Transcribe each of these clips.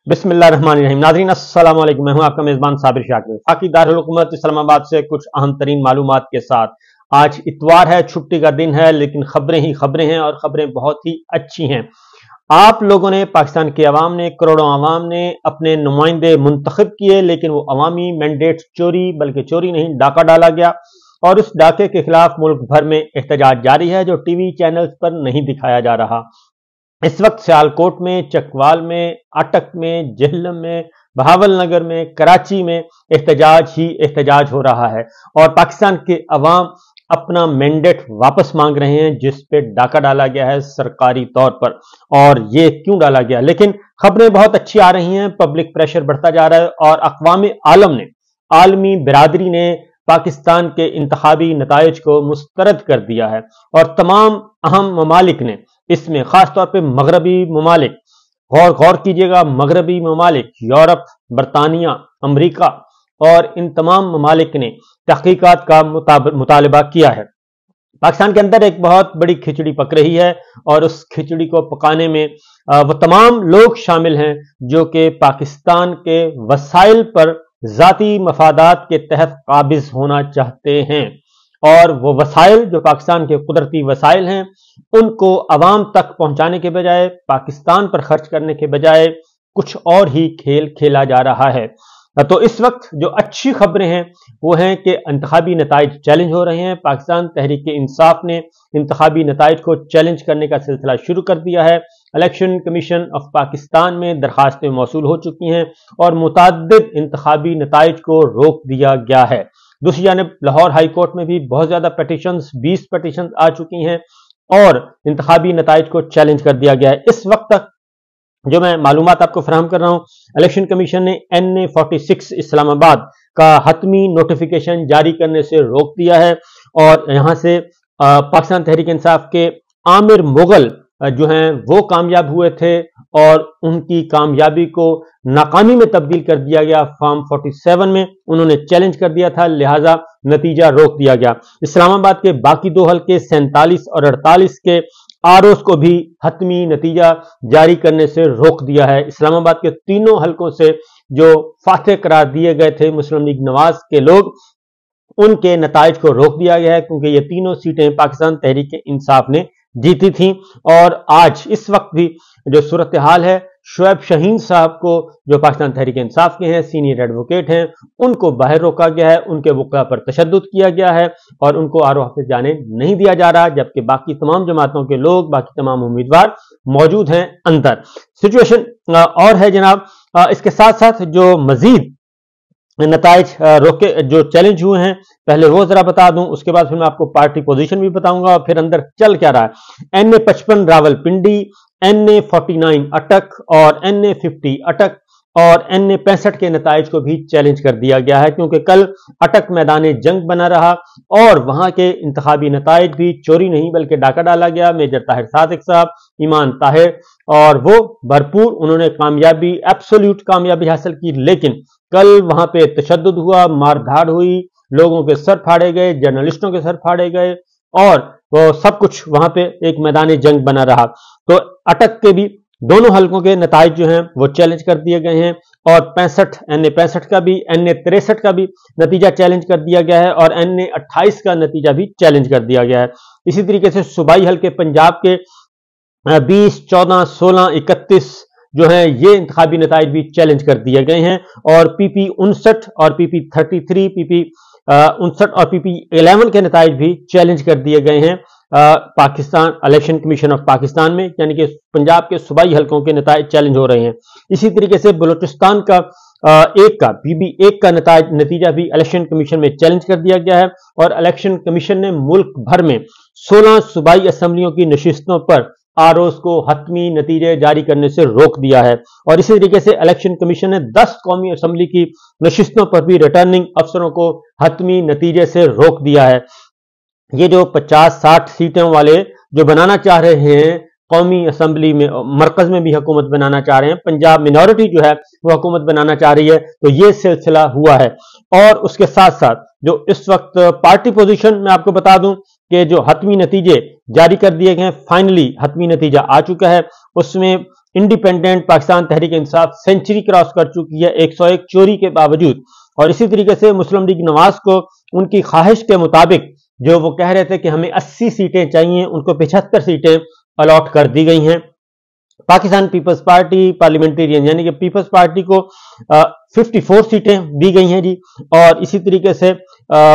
बिस्मिल्लाहिर्रहमानिर्रहीम। नाज़रीन अस्सलाम वालेकुम, मैं हूं आपका मेज़बान साबिर शाकिर। फाकी दारुल हुकूमत इस्लामाबाद से कुछ अहम तरीन मालूमात के साथ। आज इतवार है, छुट्टी का दिन है, लेकिन खबरें ही खबरें हैं और खबरें बहुत ही अच्छी हैं। आप लोगों ने, पाकिस्तान के अवाम ने, करोड़ों अवाम ने अपने नुमाइंदे मुंतखब किए, लेकिन वो अवामी मैंडेट चोरी, बल्कि चोरी नहीं, डाका डाला गया और उस डाके के खिलाफ मुल्क भर में एहतजाज जारी है, जो टीवी चैनल्स पर नहीं दिखाया जा रहा। इस वक्त सियालकोट में, चकवाल में, अटक में, जेहलम में, बहावल नगर में, कराची में एहतजाज ही एहतजाज हो रहा है और पाकिस्तान के अवाम अपना मैंडेट वापस मांग रहे हैं, जिस पे डाका डाला गया है सरकारी तौर पर। और ये क्यों डाला गया, लेकिन खबरें बहुत अच्छी आ रही हैं, पब्लिक प्रेशर बढ़ता जा रहा है और अक़वाम आलम ने, आलमी बिरादरी ने पाकिस्तान के इंतखाबी नताइज को मुस्तरद कर दिया है और तमाम अहम ममालिक ने, इसमें खासतौर पर मगरबी ममालिक, गौर कीजिएगा, मगरबी ममालिक, यूरोप, बरतानिया, अमरीका और इन तमाम ममालिक ने तहकीकात का मुतालबा किया है। पाकिस्तान के अंदर एक बहुत बड़ी खिचड़ी पक रही है और उस खिचड़ी को पकाने में वो तमाम लोग शामिल हैं जो कि पाकिस्तान के वसाइल पर जाती मफादात के तहत काबिज होना चाहते हैं और वो वसाइल जो पाकिस्तान के कुदरती वसाइल हैं उनको अवाम तक पहुंचाने के बजाय, पाकिस्तान पर खर्च करने के बजाय कुछ और ही खेल खेला जा रहा है। तो इस वक्त जो अच्छी खबरें हैं वो हैं कि इंतखाबी नताइज चैलेंज हो रहे हैं। पाकिस्तान तहरीक इंसाफ ने इंतखाबी नताइज को चैलेंज करने का सिलसिला शुरू कर दिया है। इलेक्शन कमीशन ऑफ पाकिस्तान में दरखास्तें मौसूल हो चुकी हैं और मुताद्दिद इंतखाबी नताइज को रोक दिया गया है। दूसरी जानिब लाहौर हाई कोर्ट में भी बहुत ज्यादा पिटीशंस, 20 पिटीशंस आ चुकी हैं और इंतखाबी नताइज को चैलेंज कर दिया गया है। इस वक्त तक जो मैं मालूमात आपको फराहम कर रहा हूं, इलेक्शन कमीशन ने NA 46 इस्लामाबाद का हतमी नोटिफिकेशन जारी करने से रोक दिया है और यहां से पाकिस्तान तहरीक इंसाफ के आमिर मुगल जो हैं वो कामयाब हुए थे और उनकी कामयाबी को नाकामी में तब्दील कर दिया गया। फॉर्म 47 में उन्होंने चैलेंज कर दिया था, लिहाजा नतीजा रोक दिया गया। इस्लामाबाद के बाकी दो हल्के 47 और 48 के आरओस को भी हतमी नतीजा जारी करने से रोक दिया है। इस्लामाबाद के तीनों हल्कों से जो फातह करार दिए गए थे मुस्लिम लीग नवाज के लोग, उनके नताइज को रोक दिया गया है क्योंकि ये तीनों सीटें पाकिस्तान तहरीक इंसाफ ने जीती थी। और आज इस वक्त भी जो सूरत हाल है, शुएब शाहीन साहब को, जो पाकिस्तान तहरीक इंसाफ के हैं, सीनियर एडवोकेट हैं, उनको बाहर रोका गया है, उनके वक़ा पर तशद्दुद किया गया है और उनको आरो हफ्ते जाने नहीं दिया जा रहा, जबकि बाकी तमाम जमातों के लोग, बाकी तमाम उम्मीदवार मौजूद हैं अंदर। सिचुएशन और है जनाब। इसके साथ साथ जो मजीद नताइज रोके, जो चैलेंज हुए हैं, पहले वो जरा बता दूं, उसके बाद फिर मैं आपको पार्टी पोजीशन भी बताऊंगा और फिर अंदर चल क्या रहा है। NA 55 रावलपिंडी, NA 49 अटक और NA 50 अटक और NA 65 के नताइज को भी चैलेंज कर दिया गया है क्योंकि कल अटक मैदान जंग बना रहा और वहां के इंतखाबी नताइज भी चोरी नहीं बल्कि डाका डाला गया। मेजर ताहिर सादिक साहब, ईमान ताहिर, और वो भरपूर उन्होंने कामयाबी, एब्सोल्यूट कामयाबी हासिल की, लेकिन कल वहां पे तशद्दुद हुआ, मारधाड़ हुई, लोगों के सर फाड़े गए, जर्नलिस्टों के सर फाड़े गए और वो सब कुछ वहां पे एक मैदान जंग बना रहा। तो अटक के भी दोनों हलकों के नताइज जो हैं वो चैलेंज कर दिए गए हैं और NA 65 का भी, NA 63 का भी नतीजा चैलेंज कर दिया गया है और NA 28 का नतीजा भी चैलेंज कर दिया गया है। इसी तरीके से सूबाई हल्के पंजाब के 20, 14, 16, 31 जो है ये इंतखाबी नताइज भी चैलेंज कर दिए गए हैं और PP 59 और PP 33, PP 59 और PP 11 के नताइज भी चैलेंज कर दिए गए हैं Pakistan election commission of Pakistan में, यानी कि पंजाब के सूबाई हलकों के नताइज चैलेंज हो रहे हैं। इसी तरीके से बलूचिस्तान का PB 1 का नतीजा भी इलेक्शन कमीशन में चैलेंज कर दिया गया है और इलेक्शन कमीशन ने मुल्क भर में 16 सूबाई असम्बलियों की नशिस्तों पर आरओस को हतमी नतीजे जारी करने से रोक दिया है और इसी तरीके से इलेक्शन कमीशन ने 10 कौमी असम्बली की नशिस्तों पर भी रिटर्निंग अफसरों को हतमी नतीजे से रोक दिया है। ये जो 50-60 सीटों वाले जो बनाना चाह रहे हैं कौमी असम्बली में, मरकज में भी हुकूमत बनाना चाह रहे हैं, पंजाब मिनॉरिटी जो है वो हुकूमत बनाना चाह रही है, तो ये सिलसिला हुआ है। और उसके साथ साथ जो इस वक्त पार्टी पोजीशन में आपको बता दूं कि जो हतमी नतीजे जारी कर दिए गए हैं, फाइनली हतमी नतीजा आ चुका है, उसमें independent Pakistan Tehreek Insaf century cross कर चुकी है 101 चोरी के बावजूद। और इसी तरीके से मुस्लिम लीग नवाज को उनकी ख्वाहिश के मुताबिक जो वो कह रहे थे कि हमें 80 सीटें चाहिए, उनको 75 सीटें अलॉट कर दी गई हैं। पाकिस्तान पीपल्स पार्टी पार्लियामेंटेरियन यानी कि पीपल्स पार्टी को 54 सीटें दी गई हैं जी। और इसी तरीके से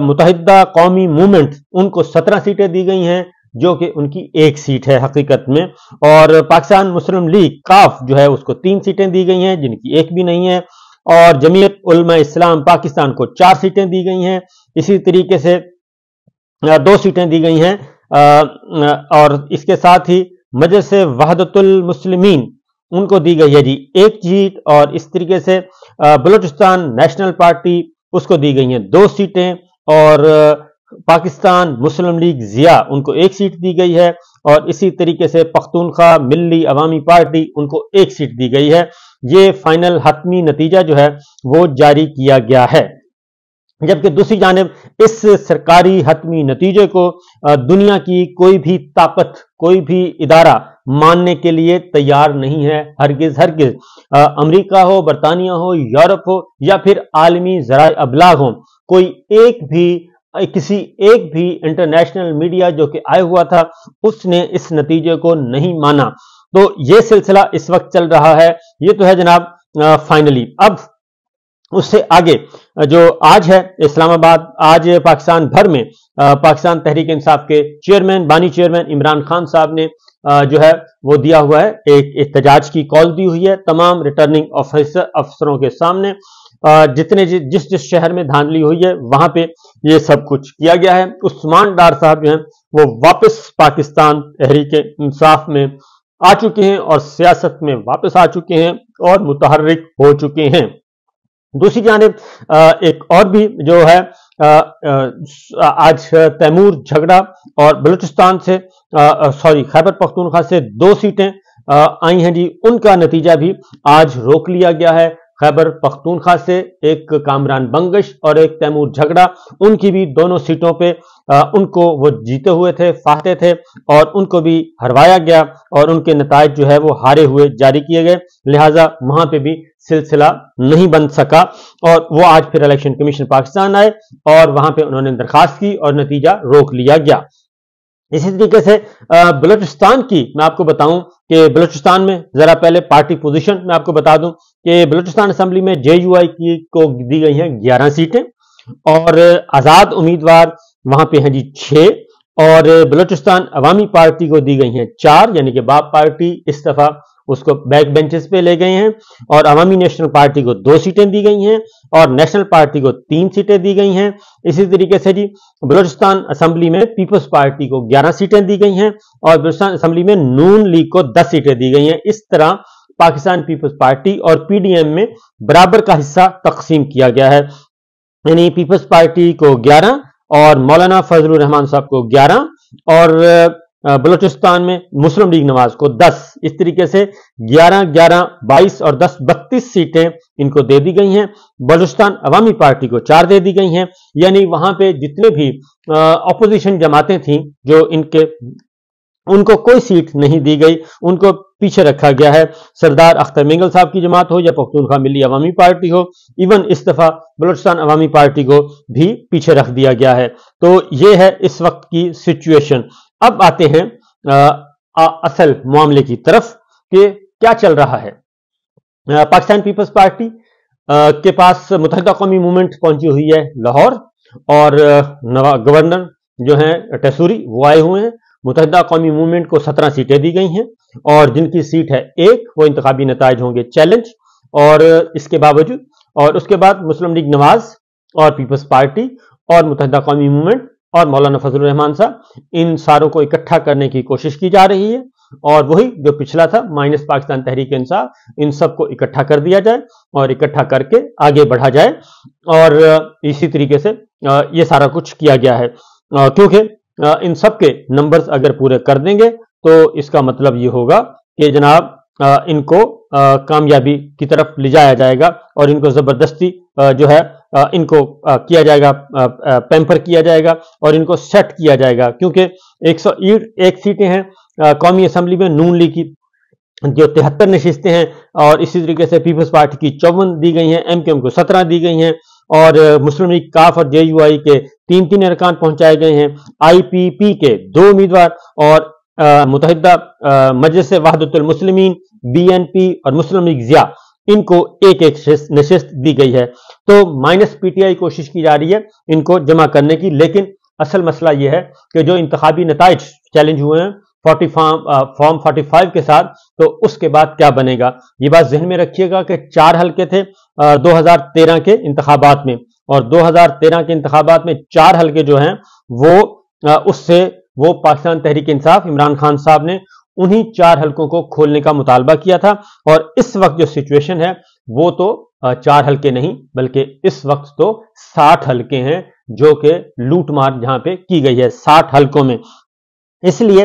मुत्तहिदा कौमी मूवमेंट उनको 17 सीटें दी गई हैं, जो कि उनकी एक सीट है हकीकत में। और पाकिस्तान मुस्लिम लीग काफ जो है उसको 3 सीटें दी गई हैं, जिनकी एक भी नहीं है। और जमीयत उलमा इस्लाम पाकिस्तान को 4 सीटें दी गई हैं। इसी तरीके से 2 सीटें दी गई हैं। और इसके साथ ही मजलिस वहदतुल मुस्लिमीन उनको दी गई है जी 1 सीट। और इस तरीके से बलूचिस्तान नेशनल पार्टी उसको दी गई हैं 2 सीटें। और पाकिस्तान मुस्लिम लीग जिया उनको 1 सीट दी गई है। और इसी तरीके से पख्तूनख्वा मिल्ली अवामी पार्टी उनको 1 सीट दी गई है। ये फाइनल हतमी नतीजा जो है वो जारी किया गया है। जबकि दूसरी जानिब इस सरकारी हतमी नतीजे को दुनिया की कोई भी ताकत, कोई भी इदारा मानने के लिए तैयार नहीं है, हरगिज हरगिज। अमेरिका हो, बरतानिया हो, यूरोप हो या फिर आलमी ज़राए अबलाग हो, कोई किसी एक भी इंटरनेशनल मीडिया जो कि आया हुआ था उसने इस नतीजे को नहीं माना। तो यह सिलसिला इस वक्त चल रहा है। ये तो है जनाब फाइनली। अब उससे आगे जो आज है इस्लामाबाद, आज पाकिस्तान भर में पाकिस्तान तहरीक इंसाफ के चेयरमैन, बानी चेयरमैन इमरान खान साहब ने जो है वो दिया हुआ है, एक एहतजाज की कॉल दी हुई है तमाम रिटर्निंग अफसरों के सामने। जिस शहर में धांधली हुई है वहां पे ये सब कुछ किया गया है। उस्मान डार साहब जो हैं वो वापस पाकिस्तान तहरीक इंसाफ में आ चुके हैं और सियासत में वापस आ चुके हैं और मुतहर्रिक हो चुके हैं। दूसरी जानिब एक और भी जो है आज तैमूर झगड़ा और बलूचिस्तान से खैबर पख्तूनख्वा से 2 सीटें आई हैं जी, उनका नतीजा भी आज रोक लिया गया है। खैबर पख्तूनख्वा से एक कामरान बंगश और एक तैमूर झगड़ा, उनकी भी दोनों सीटों पे उनको वो जीते हुए थे, फाते थे और उनको भी हरवाया गया और उनके नताइज जो है वो हारे हुए जारी किए गए। लिहाजा वहां पे भी सिलसिला नहीं बन सका और वो आज फिर इलेक्शन कमीशन पाकिस्तान आए और वहां पे उन्होंने दरखास्त की और नतीजा रोक लिया गया। इसी तरीके से बलूचिस्तान की मैं आपको बताऊं कि बलूचिस्तान में जरा पहले पार्टी पोजीशन मैं आपको बता दूं कि बलूचिस्तान असेंबली में JUI को दी गई हैं 11 सीटें और आजाद उम्मीदवार वहां पे हैं जी 6 और बलूचिस्तान अवामी पार्टी को दी गई हैं 4, यानी कि बाप पार्टी इस दफा उसको बैक बेंचेस पे ले गए हैं और अवामी नेशनल पार्टी को 2 सीटें दी गई हैं और नेशनल पार्टी को 3 सीटें दी गई हैं। इसी तरीके से जी बलूचिस्तान असेंबली में पीपल्स पार्टी को 11 सीटें दी गई हैं और बलूचिस्तान असेंबली में नून लीग को 10 सीटें दी गई हैं। इस तरह पाकिस्तान पीपल्स पार्टी और PDM में बराबर का हिस्सा तकसीम किया गया है, यानी पीपल्स पार्टी को 11 और मौलाना फजलुर रहमान साहब को 11 और बलूचिस्तान में मुस्लिम लीग नवाज को 10। इस तरीके से 11, 11, 22 और 10, 32 सीटें इनको दे दी गई हैं। बलूचिस्तान अवामी पार्टी को 4 दे दी गई हैं, यानी वहां पे जितने भी अपोजिशन जमातें थीं जो उनको कोई सीट नहीं दी गई, उनको पीछे रखा गया है। सरदार अख्तर मिंगल साहब की जमात हो या पख्तूनख्वा मिल्ली अवामी पार्टी हो, इवन इस दफा बलूचिस्तान अवामी पार्टी को भी पीछे रख दिया गया है। तो ये है इस वक्त की सिचुएशन। अब आते हैं असल मामले की तरफ कि क्या चल रहा है। पाकिस्तान पीपल्स पार्टी के पास मुत्तहिदा कौमी मूवमेंट पहुंची हुई है लाहौर और गवर्नर जो हैं टेसूरी वो आए हुए हैं। मुत्तहिदा कौमी मूवमेंट को 17 सीटें दी गई हैं और जिनकी सीट है 1, वो इंतखाबी नताइज होंगे चैलेंज और इसके बावजूद। और उसके बाद मुस्लिम लीग नवाज और पीपल्स पार्टी और मुत्तहिदा कौमी मूवमेंट और मौलाना फजलुर रहमान साहब, इन सारों को इकट्ठा करने की कोशिश की जा रही है और वही जो पिछला था माइनस पाकिस्तान तहरीक इंसाफ, इन सबको इकट्ठा कर दिया जाए और इकट्ठा करके आगे बढ़ा जाए। और इसी तरीके से ये सारा कुछ किया गया है क्योंकि इन सब के नंबर्स अगर पूरे कर देंगे तो इसका मतलब ये होगा कि जनाब इनको कामयाबी की तरफ ले जाया जाएगा और इनको जबरदस्ती जो है इनको किया जाएगा, पैम्पर किया जाएगा और इनको सेट किया जाएगा क्योंकि 101 सीटें हैं कौमी असेंबली में नून लीग की जो 73 नशिस्तें हैं, और इसी तरीके से पीपल्स पार्टी की 54 दी गई हैं, एमकेएम को 17 दी गई हैं, और मुस्लिम लीग काफ और जेयूआई के 3-3 अरकान पहुंचाए गए हैं। आईपीपी के 2 उम्मीदवार और मुत्तहिदा मजलिस वहदतुल मुस्लिमीन, बीएनपी और मुस्लिम लीग ज़िया, इनको एक एक नशिस्त दी गई है। तो माइनस पीटीआई कोशिश की जा रही है इनको जमा करने की, लेकिन असल मसला यह है कि जो इंतखाबी नताइज चैलेंज हुए हैं फॉर्म 45 के साथ, तो उसके बाद क्या बनेगा, ये बात जहन में रखिएगा कि 4 हल्के थे 2013 के इंतखाबात में, और 2013 के इंतखाबात में 4 हल्के जो हैं वो पाकिस्तान तहरीक इंसाफ इमरान खान साहब ने उन्हीं 4 हल्कों को खोलने का मुतालबा किया था। और इस वक्त जो सिचुएशन है वो तो 4 हल्के नहीं, बल्कि इस वक्त तो 60 हल्के हैं जो कि लूट मार जहां पे की गई है 60 हल्कों में। इसलिए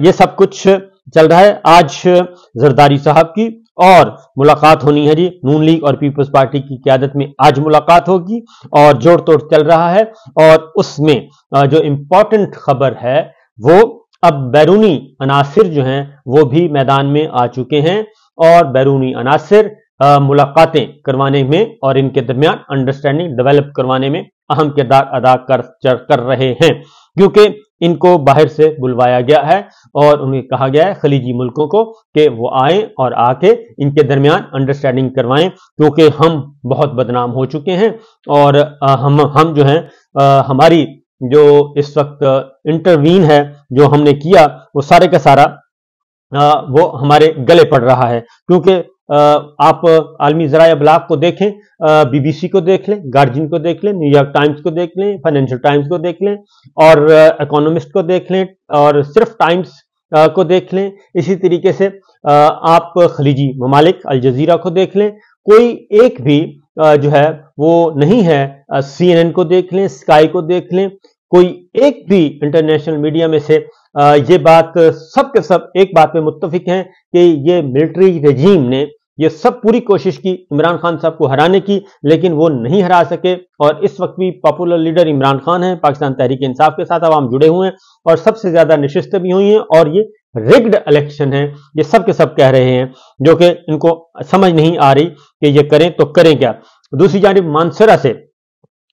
ये सब कुछ चल रहा है। आज जरदारी साहब की और मुलाकात होनी है जी, नून लीग और पीपल्स पार्टी की क़यादत में आज मुलाकात होगी और जोड़ तोड़ चल रहा है। और उसमें जो इंपॉर्टेंट खबर है वो अब बैरूनी अनासिर जो हैं वो भी मैदान में आ चुके हैं, और बैरूनी अनासिर मुलाकातें करवाने में और इनके दरमियान अंडरस्टैंडिंग डेवलप करवाने में अहम किरदार अदा कर रहे हैं, क्योंकि इनको बाहर से बुलवाया गया है और उन्हें कहा गया है खलीजी मुल्कों को कि वो आए और आके इनके दरमियान अंडरस्टैंडिंग करवाएं, क्योंकि हम बहुत बदनाम हो चुके हैं। और हम जो हैं हमारी जो इस वक्त इंटरवीन है जो हमने किया वो सारे का सारा वो हमारे गले पड़ रहा है, क्योंकि आप आलमी ज़राए अबलाग को देखें, बीबीसी को देख लें, गार्जियन को देख लें, न्यूयॉर्क टाइम्स को देख लें, फाइनेंशियल टाइम्स को देख लें, और इकोनॉमिस्ट को देख लें, और सिर्फ टाइम्स को देख लें। इसी तरीके से आप खलीजी ममालिक अल जजीरा को देख लें, कोई एक भी जो है वो नहीं है। CNN को देख लें, स्काई को देख लें, कोई एक भी इंटरनेशनल मीडिया में से ये बात सब के सब एक बात पे मुत्तफिक हैं कि ये मिलिट्री रजीम ने ये सब पूरी कोशिश की इमरान खान साहब को हराने की, लेकिन वो नहीं हरा सके। और इस वक्त भी पॉपुलर लीडर इमरान खान है, पाकिस्तान तहरीक इंसाफ के साथ आवाम जुड़े हुए हैं और सबसे ज्यादा नशिस्तें भी हुई हैं, और ये रिग्ड इलेक्शन है, ये सब के सब कह रहे हैं, जो कि इनको समझ नहीं आ रही कि ये करें तो करें क्या। दूसरी जानिब मानसरा से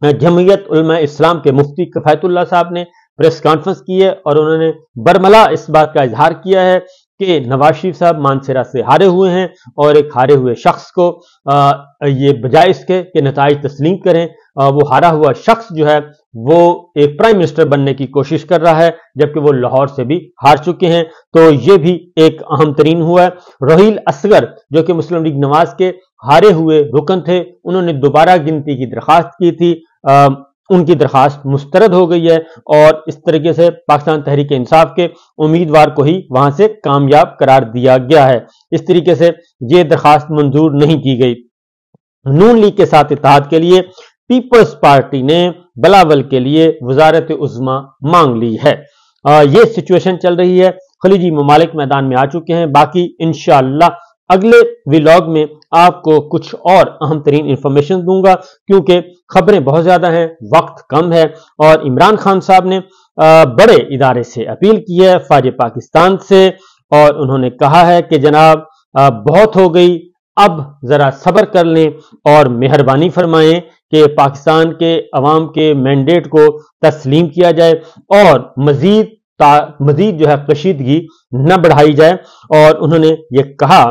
जमीयत उलमा इस्लाम के मुफ्ती किफायतुल्लाह साहब ने प्रेस कॉन्फ्रेंस की है और उन्होंने बरमला इस बात का इजहार किया है कि नवाज शरीफ साहब मानसरा से हारे हुए हैं, और एक हारे हुए शख्स को ये बजाय इसके कि नताइज तस्लीम करें, वो हारा हुआ शख्स जो है वो एक प्राइम मिनिस्टर बनने की कोशिश कर रहा है, जबकि वो लाहौर से भी हार चुके हैं। तो ये भी एक अहम तरीन हुआ है। रोहिल असगर जो कि मुस्लिम लीग नवाज के हारे हुए रुकन थे, उन्होंने दोबारा गिनती की दरख्वास्त की थी, उनकी दरखास्त मुस्तरद हो गई है, और इस तरीके से पाकिस्तान तहरीक इंसाफ के उम्मीदवार को ही वहां से कामयाब करार दिया गया है। इस तरीके से ये दरखास्त मंजूर नहीं की गई। नून लीग के साथ इत्तेहाद के लिए पीपल्स पार्टी ने बिलावल के लिए वजारत उज़्मा मांग ली है। ये सिचुएशन चल रही है, खलीजी ममालिक मैदान में आ चुके हैं। बाकी इंशाअल्लाह अगले व्लॉग में आपको कुछ और अहम तरीन इंफॉर्मेशन दूंगा, क्योंकि खबरें बहुत ज्यादा हैं, वक्त कम है। और इमरान खान साहब ने बड़े इदारे से अपील की है, फौज पाकिस्तान से, और उन्होंने कहा है कि जनाब बहुत हो गई, अब जरा सब्र कर लें और मेहरबानी फरमाएं कि पाकिस्तान के अवाम के मैंडेट को तस्लीम किया जाए और मजीद जो है कशीदगी न बढ़ाई जाए। और उन्होंने ये कहा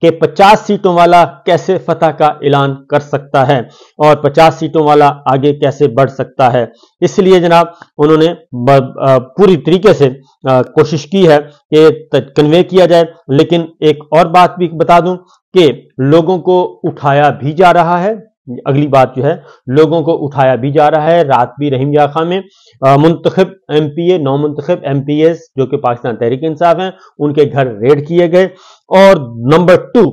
कि 50 सीटों वाला कैसे फतह का ऐलान कर सकता है और 50 सीटों वाला आगे कैसे बढ़ सकता है। इसलिए जनाब उन्होंने पूरी तरीके से कोशिश की है कि कन्वे किया जाए। लेकिन एक और बात भी बता दूं कि लोगों को उठाया भी जा रहा है। अगली बात जो है, लोगों को उठाया भी जा रहा है। रात भी रहीम याखा में मुंतखब MPA, नौ मुंतखब MPAs जो कि पाकिस्तान तहरीक इंसाफ हैं, उनके घर रेड किए गए। और नंबर 2,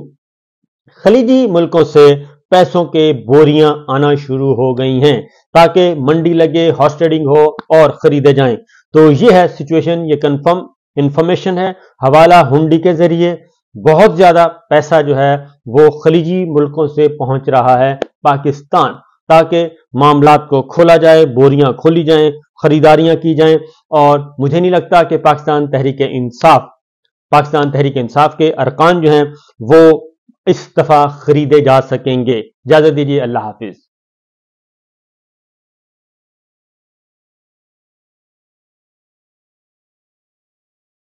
खलीजी मुल्कों से पैसों के बोरियां आना शुरू हो गई हैं ताकि मंडी लगे, हॉर्स ट्रेडिंग हो और खरीदे जाएं। तो ये है सिचुएशन, ये कंफर्म इंफॉर्मेशन है। हवाला हुंडी के जरिए बहुत ज्यादा पैसा जो है वो खलीजी मुल्कों से पहुंच रहा है पाकिस्तान, ताकि मामलात को खोला जाए, बोरियां खोली जाएं, खरीदारियां की जाएं। और मुझे नहीं लगता कि पाकिस्तान तहरीक इंसाफ پاکستان تحریک انصاف کے ارکان جو ہیں وہ اس دفعہ خریدے جا سکیں گے۔ اجازت دیجیے، اللہ حافظ۔